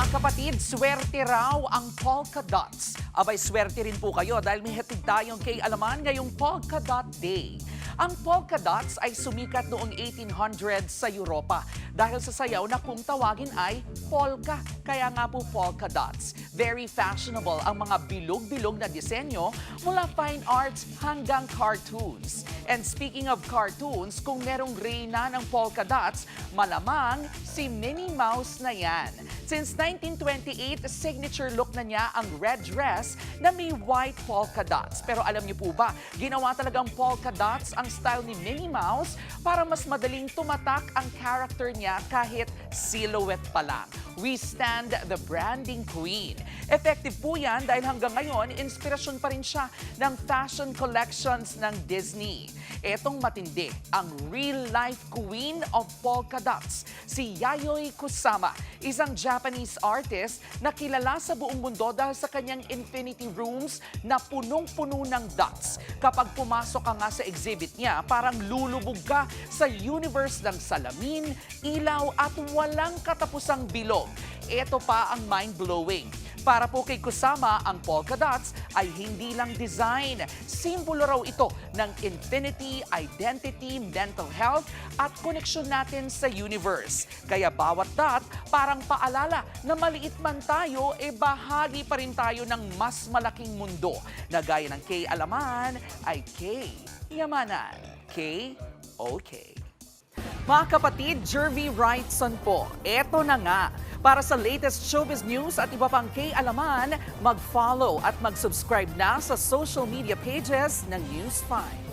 Mga kapatid, swerte raw ang polka dots. Abay, swerte rin po kayo dahil may hatid tayong kay alaman ngayong Polka Dot Day. Ang polka dots ay sumikat noong 1800s sa Europa dahil sa sayaw na kung tawagin ay polka. Kaya nga po polka dots. Very fashionable ang mga bilog-bilog na disenyo mula fine arts hanggang cartoons. And speaking of cartoons, kung merong reyna ng polka dots, malamang si Minnie Mouse na yan. Since 1928, signature look na niya ang red dress na may white polka dots. Pero alam niyo po ba, ginawa talagang polka dots ang style ni Minnie Mouse para mas madaling tumatak ang character niya kahit silhouette pa lang. We stand the branding queen. Effective po yan dahil hanggang ngayon, inspirasyon pa rin siya ng fashion collections ng Disney. Etong matindi, ang real-life queen of polka dots, si Yayoi Kusama, isang Japanese artist na kilala sa buong mundo dahil sa kanyang infinity rooms na punong-puno ng dots. Kapag pumasok ka nga sa exhibit niya, parang lulubog ka sa universe ng salamin, ilaw at walang katapusang bilog. Ito pa ang mind-blowing. Para po kay Kusama, ang polka dots ay hindi lang design. Simbolo raw ito ng infinity, identity, mental health at koneksyon natin sa universe. Kaya bawat dot parang paalala na maliit man tayo, bahagi pa rin tayo ng mas malaking mundo. Na gaya ng K Alaman ay K Yamanan. K, okay. Mga kapatid, Jervy Wrightson po. Eto na nga. Para sa latest showbiz news at iba pang K-alaman, mag-follow at mag-subscribe na sa social media pages ng News 5.